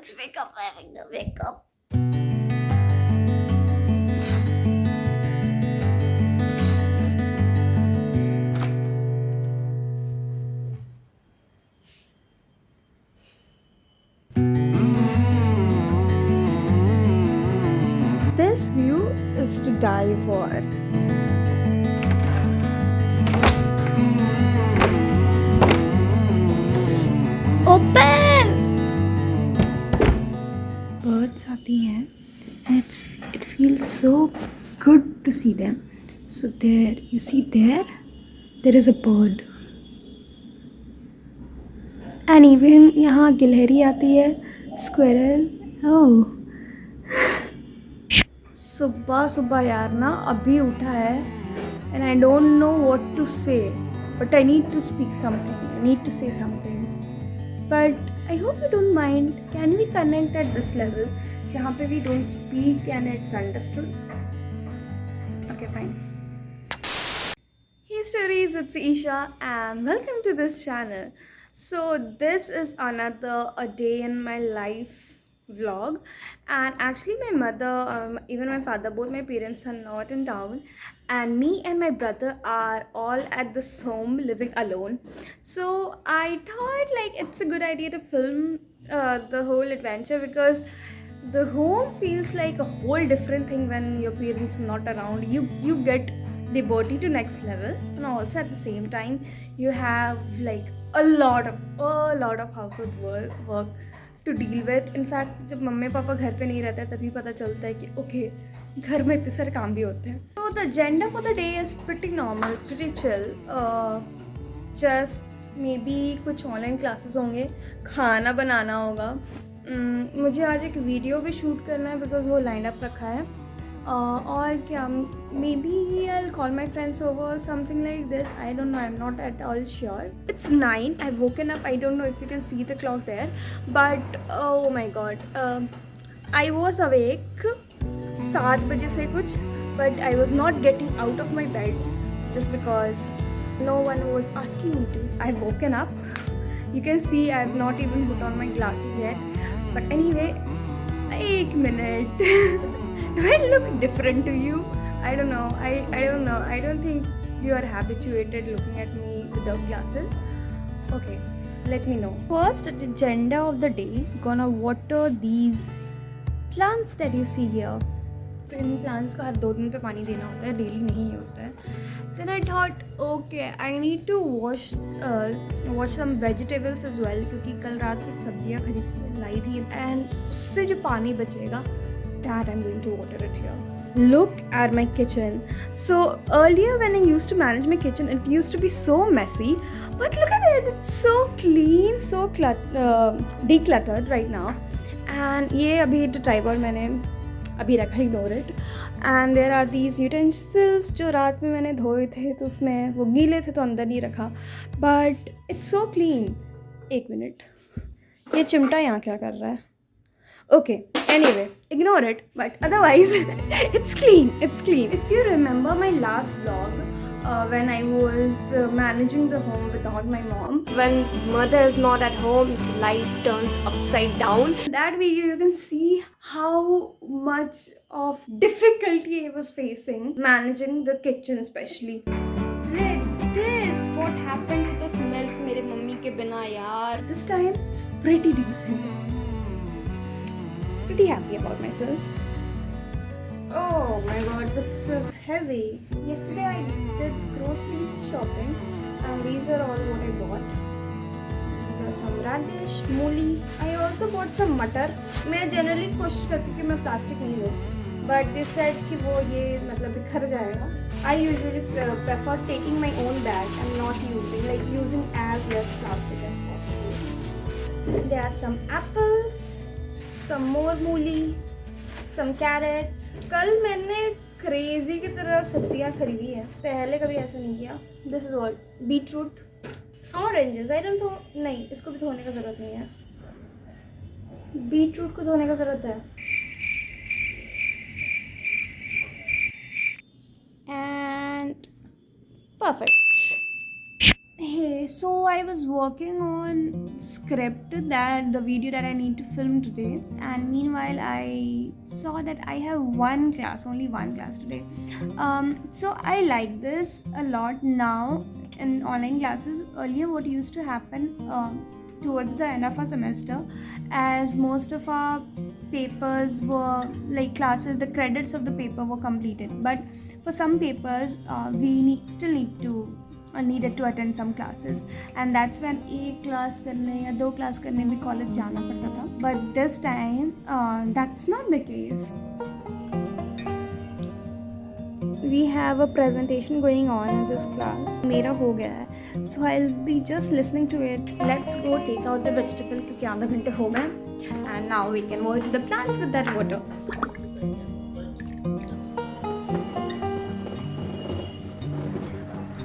let's wake up, Lavender, wake up. This view is to die for. Open! Birds आती हैं and it feels so good to see them. So there, you see there is a bird. And even यहाँ गिलहरी आती है, squirrel. Oh. सुबह सुबह यार ना अभी उठा है and I don't know what to say, but I need to speak something. I need to say something. But I hope you don't mind. Can we connect at this level? जहाँ पे we don't speak and it's understood. Okay, fine. Hey stories, it's Isha and welcome to this channel. So this is another a day in my life vlog, and actually my mother, even my father, both my parents are not in town, and me and my brother are all at this home living alone. So I thought like it's a good idea to film the whole adventure, because the home feels like a whole different thing when your parents are not around. You get liberty to next level, and also at the same time you have like a lot of household work to deal with. In fact जब mummy papa घर पे नहीं रहते तभी पता चलता है कि ओके घर में इतने सारे काम भी होते हैं. So the agenda for the day is pretty normal, pretty chill. Just maybe कुछ ऑनलाइन क्लासेस होंगे, खाना बनाना होगा. मुझे आज एक वीडियो भी शूट करना है बिकॉज वो लाइन अप रखा है. और क्या, maybe I call my friends over something like this. I don't know, I am not at all sure. It's 9. I woken up. I don't know if you can see the clock there, but oh my God, I was awake 7 बजे से कुछ, but I was not getting out of my bed just because no one was asking me to. I woken up. You can see I have not even put on my glasses yet. But anyway, 1 minute. Do I look different to you? I don't know. I don't know. I don't think you are habituated looking at me without glasses. Okay, let me know. First, the agenda of the day. Gonna water these plants that you see here. तो in plants को हर 2 दिन पे पानी देना होता है, daily नहीं होता है. Then I thought okay I need to wash some vegetables as well, क्योंकि कल रात कुछ सब्जियाँ खरीद लाई थी, एंड उससे जो पानी बचेगा that I am going to water it here. Look at my kitchen. So earlier when I used to manage my kitchen, it used to be so messy, but look at it, it's so clean, so decluttered right now. And ये अभी tripod मैंने अभी रखा, ignore it. And there are these utensils जो रात में मैंने धोए थे, तो उसमें वो गीले थे तो अंदर नहीं रखा, but it's so clean. 1 minute, ये चिमटा यहाँ क्या कर रहा है? Okay, anyway, ignore it, but otherwise it's clean. If you remember my last vlog, when I was managing the home without my mom, when mother is not at home, life turns upside down. That video you can see how much of difficulty I was facing managing the kitchen, especially. Look this, what happened with this milk मेरे mummy के बिना यार. This time it's pretty decent. Pretty happy about myself. Oh my god, this is heavy. Yesterday I did groceries shopping, and these are all what I bought. These are some radish, मूली. I also bought some मटर. मैं generally कोशिश करती हूँ कि मैं plastic नहीं लूँ, but they said कि वो ये मतलब बिखर जाएगा. I usually prefer taking my own bag and not using as less plastic as possible. There are some apples, some more मूली, some carrots. कल मैंने क्रेजी की तरह सब्जियां खरीदी है, पहले कभी ऐसा नहीं किया. This is what, beetroot, oranges. I don't no, नहीं इसको भी धोने का ज़रूरत नहीं है. बीटरूट को धोने का ज़रूरत है. And perfect. Okay, so I was working on script, that the video that I need to film today, and meanwhile I saw that I have only one class today. So I like this a lot now in online classes. Earlier, what used to happen towards the end of our semester, as most of our papers were like classes, the credits of the paper were completed, but for some papers we still needed to attend some classes, and that's when एक class करने या दो class करने भी college जाना पड़ता था. But this time that's not the case. We have a presentation going on in this class. मेरा हो गया है, so I'll be just listening to it. Let's go take out the vegetable क्योंकि आधा घंटे हो गए, and now we can water the plants with that water.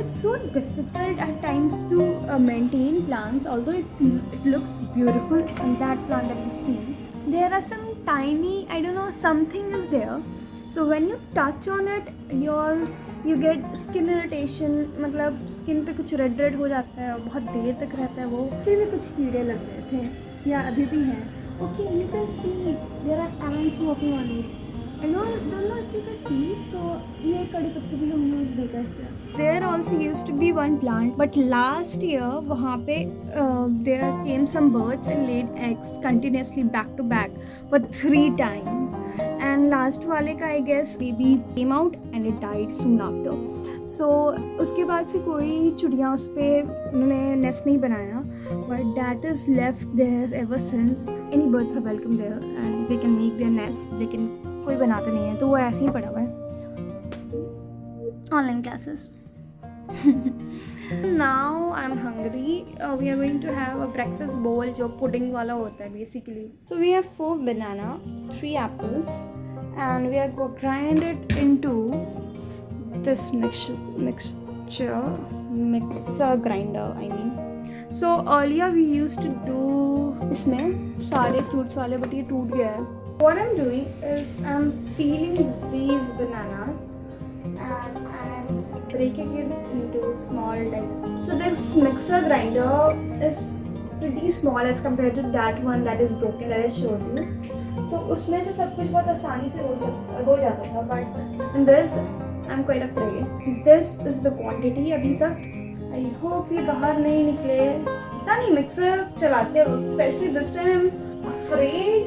It's so difficult at times to maintain plants, although it looks beautiful in that plant that you see. There are some tiny, I don't know, something is there. So when you touch on it, you get skin irritation. मतलब skin पे कुछ red हो जाता है और बहुत देर तक रहता है वो. फिर भी कुछ कीड़े लग रहे थे या अभी भी हैं. Okay, you can see there are ants walking on it. I don't know if you can see. तो ये कड़ी पत्ते भी हम यूज़ नहीं करते. There also used to be one plant, but last year वहाँ पे there came some birds and laid eggs continuously back to back for 3 times. And last वाले का I guess baby came out and it died soon after. So उसके बाद से कोई चिड़िया उस पर उन्होंने नेस्ट नहीं बनाया, but that is left there ever since. Any birds are welcome there and they can make their nest, लेकिन कोई बनाता नहीं है तो वो ऐसे ही पड़ा हुआ है. Online classes. Now I'm hungry. We are going to have a breakfast bowl जो pudding वाला होता है basically. So we have 4 banana, 3 apples, and we are going to grind it into this mixer grinder, I mean. So earlier we used to do इसमें सारे fruits वाले, but ये टूट गया है. What I'm doing is I'm peeling these bananas and I'm breaking it into small dice. So this mixer grinder is pretty small as compared to that one that is broken that I showed you. तो उसमें तो सब कुछ बहुत आसानी से हो जाता था, but in this I'm quite afraid. This is the quantity अभी तक. I hope ये बाहर नहीं निकले. पता नहीं मिक्सर चलाते वक्त, especially this time I'm afraid.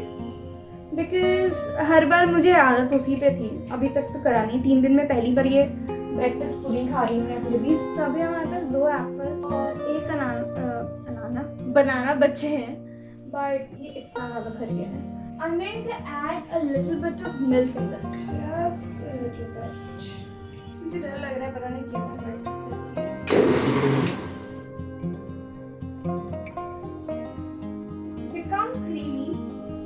Because हर बार मुझे आदत उसी पे थी, अभी तक तो करा नहीं. 3 दिन में पहली बार ये ब्रेकफास्ट पुडिंग खा रही हूँ मैं कुछ भी. तो अभी हमारे पास 2 एप्पल और 1 बनाना बच्चे हैं, बट ये इतना ज़्यादा भर गया है. I'm going to add a little bit of milk in this, just a little bit. मुझे डर लग रहा है, पता नहीं क्यों, but let's see. It's become creamy.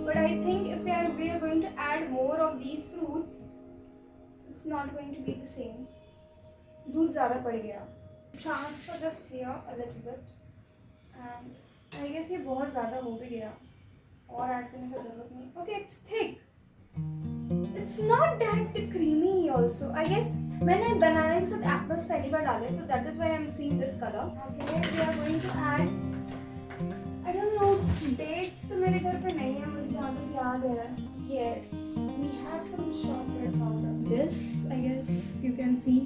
But I think if we are going to add more of these fruits, it's not going to be the same. दूध ज़्यादा पड़ गया. Transfer this here a little bit, and I guess ये बहुत ज़्यादा हो भी गया और ऐड करने का ज़रूरत नहीं. Okay, it's thick. It's not that creamy also. I guess मैंने बनाने के साथ एप्पल्स पहली बार डाले, तो that is why I'm seeing this color. Okay, we are going to add, I don't know, dates तो मेरे घर पे नहीं है, मुझे जहाँ तक याद है. Yes, we have some chocolate powder. This, I guess, you can see.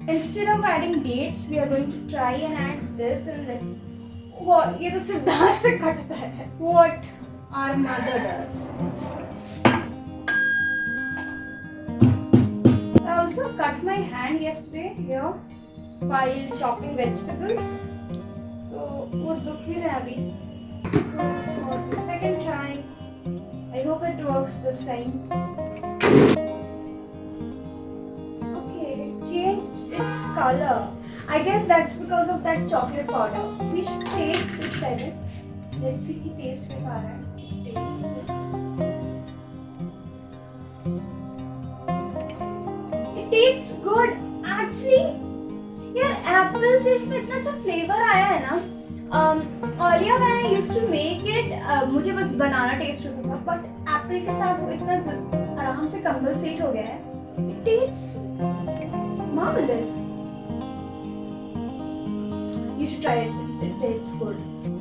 Instead of adding dates, we are going to try and add this and this. What? ये तो सिर्फ दांत से कटता है. What our mother does. I also cut my hand yesterday here while chopping vegetables. So वो दुख भी रहा अभी. For the second try. I hope it works this time. Okay, it changed its color. I guess that's because of that chocolate powder. We should taste it better. Let's see कि taste कैसा आ रहा है. Taste. It tastes good. Actually, यार Apple से इसमें इतना अच्छा flavour आया है ना. Earlier when I used to make it, मुझे बस बनाना टेस्ट होता था, बट एप्पल के साथ वो इतना आराम से कंपनसेट हो गया है. It tastes marvelous. You should try it. It tastes good.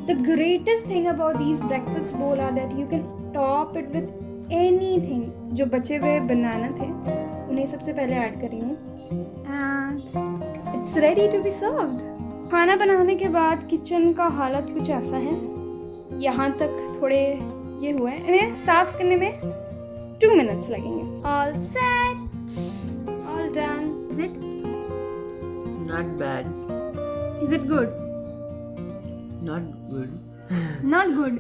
The greatest thing about these breakfast bowl are that you can top it with anything. जो बचे हुए बनाना थे उन्हें सबसे पहले ऐड करी हूँ and it's ready to be served. खाना बनाने के बाद किचन का हालत कुछ ऐसा है. यहाँ तक थोड़े ये हुआ है. इन्हें साफ करने में 2 minutes लगेंगे. All set, all done. Is it? Not bad. Is it good? Not good. Not good.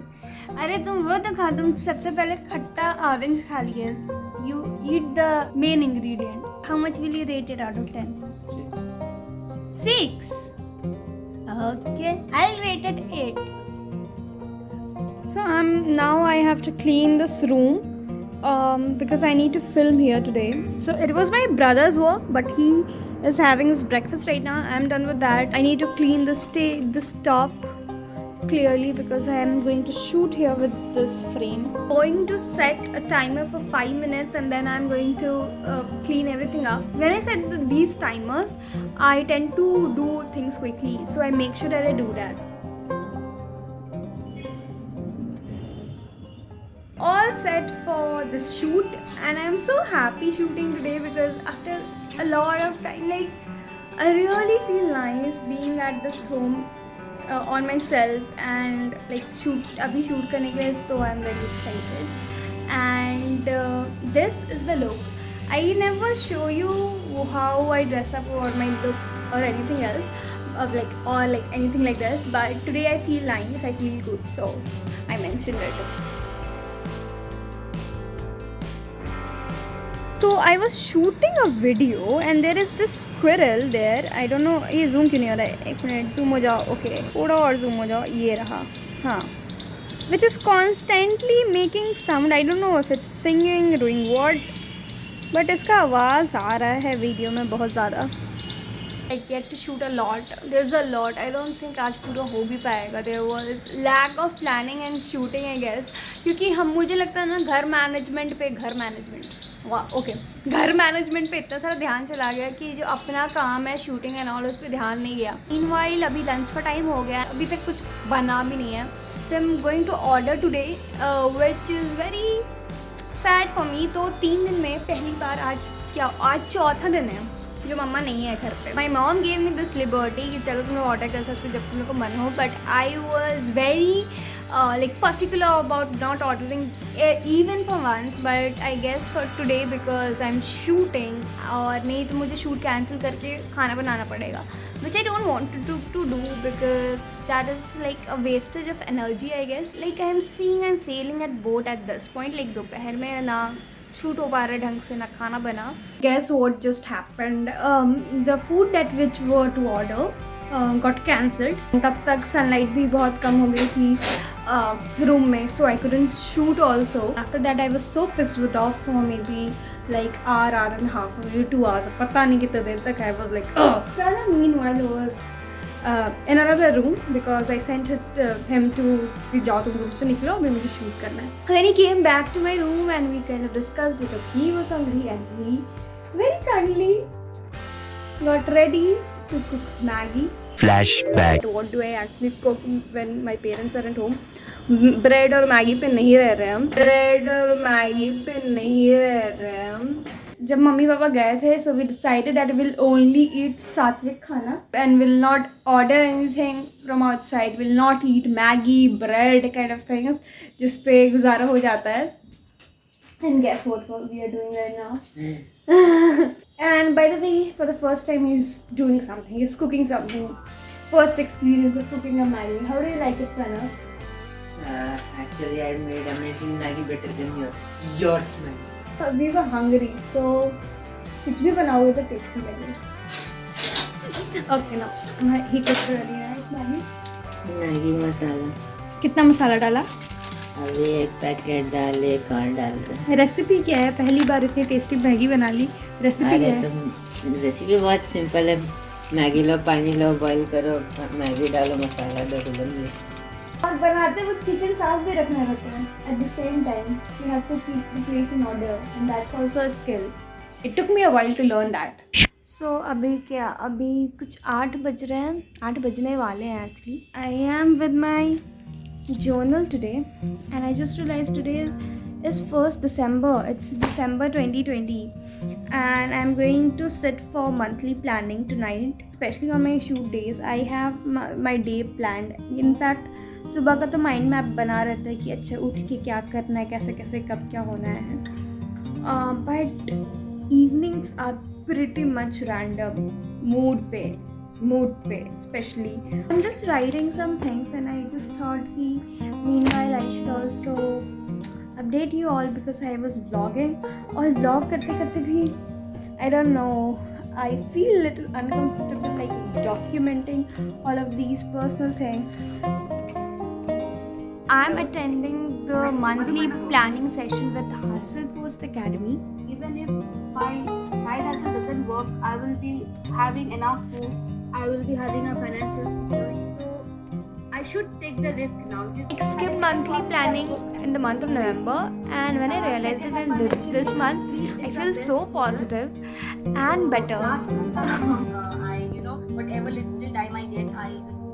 अरे तुम वो तो खा. तुम सबसे पहले खट्टा ऑरेंज खा लिए. You eat the main ingredient. How much will you rate it out of 10? 6. Okay, I'll rate it 8. So now I have to clean this room because I need to film here today. So it was my brother's work, but he is having his breakfast right now. I'm done with that. I need to clean this top clearly because I am going to shoot here with this frame. Going to set a timer for 5 minutes and then I'm going to clean everything up. When I set these timers, I tend to do things quickly, so I make sure that I do that. All set for this shoot, and I'm so happy shooting today because after a lot of time, like, I really feel nice being at this home on myself and like abhi shoot karne ke liye, so I'm very excited. And this is the look. I never show you how I dress up or my look or anything else or anything like this, but today I feel nice, I feel good, so I mentioned it. So I was shooting a video and there is this squirrel there. I don't know, ये zoom क्यों नहीं हो रहा है? 1 minute, zoom हो जाओ. Okay, थोड़ा और zoom हो जाओ. ये रहा. हाँ. Which is constantly making sound. I don't know if it's singing, doing what. But इसका आवाज़ आ रहा है वीडियो में बहुत ज़्यादा. I get to shoot a lot. There's a lot. I don't think आज पूरा हो भी पाएगा. There was lack of planning and shooting, I guess. क्योंकि मुझे लगता है ना घर मैनेजमेंट पे इतना सारा ध्यान चला गया कि जो अपना काम है शूटिंग एंड ऑल उस पर ध्यान नहीं गया. मीनवाइल अभी लंच का टाइम हो गया, अभी तक कुछ बना भी नहीं है. So I am going to order today which is very sad for me. तो 3 दिन में पहली बार आज चौथा दिन है जो मम्मा नहीं है घर पे. My mom gave me this liberty कि चलो तुम लोग ऑर्डर कर सकते हो जब तुम लोग को मन हो, but I was very particular about not ordering even for once, but I guess for today because I'm shooting और नहीं तो मुझे shoot cancel करके खाना बनाना पड़ेगा, which I don't want to do because that is like a wastage of energy, I guess. Like I'm failing at both at this point. Like दोपहर में ना शूट हो पा रहा है ढंग से ना खाना बना. Guess what just happened? The food that which were to order got cancelled. तब तक sunlight भी बहुत कम हो गई थी रूम में, so I couldn't shoot also. After that I was so pissed off for maybe like hour and a half, maybe 2 hours. पता नहीं कितने देर तक I was like Prana meanwhile was in another room because I sent him to जाओ तुम room से निकलो, अभी मुझे शूट करना है. Then he came back to my room and we kind of discussed because he was hungry and he very kindly got ready to cook Maggie. Flashback. What do I actually cook when my parents are at home? Bread और Maggi पे नहीं रह रहे हम. जब mummy papa गए थे, so we decided that we'll only eat सात्विक खाना and will not order anything from outside. Will not eat Maggie, bread kind of things जिस पे गुजारा हो जाता है. And guess what we are doing right now? And by the way, for the first time he's doing something. He's cooking something. First experience of cooking a Maggie. How do you like it, Pranav? Actually, I made amazing Maggie better than yours Maggie. We were hungry, so कुछ भी बनाओगे तो tasty लगेगा. Okay, now he cooked really nice Maggie. Maggie मसाला. कितना मसाला डाला? अभी 1 packet डाले, एक और डाल रहे. रेसिपी क्या है? पहली बार इतनी टेस्टी मैगी बना ली. रेसिपी क्या है? रेसिपी बहुत सिंपल है. मैगी लो, पानी लो, बॉईल करो, मैगी डालो, मसाला दो, तो बन गई. और बनाते वक्त किचन साफ भी रखना रहता है. At the same time, you have to keep the place in order, and that's also a skill. It took me a while to learn that. सो अभी कुछ 8 बज रहे हैं, 8 बजने वाले हैं actually. I am with my journal today and I just realized today is 1st December. It's December 2020 and I'm going to sit for monthly planning tonight, especially on my shoot days. I have my day planned. In fact सुबह का तो mind map बना रहता है कि अच्छा उठ के क्या करना है, कैसे कैसे कब क्या होना है. But evenings are pretty much random, mood पे especially. I'm just writing some things and I just thought कि meanwhile I should also update you all because I was vlogging. और vlog करते करते भी I don't know, I feel a little uncomfortable like documenting all of these personal things. I'm attending the monthly planning session with Hustle Post Academy. Even if my side hustle doesn't work, I will be having enough food. I will be having a financial security. So I should take the risk now. I skipped monthly planning in the month of November, and when I realized it in this month, I feel so positive and better. I, whatever little time I get, I do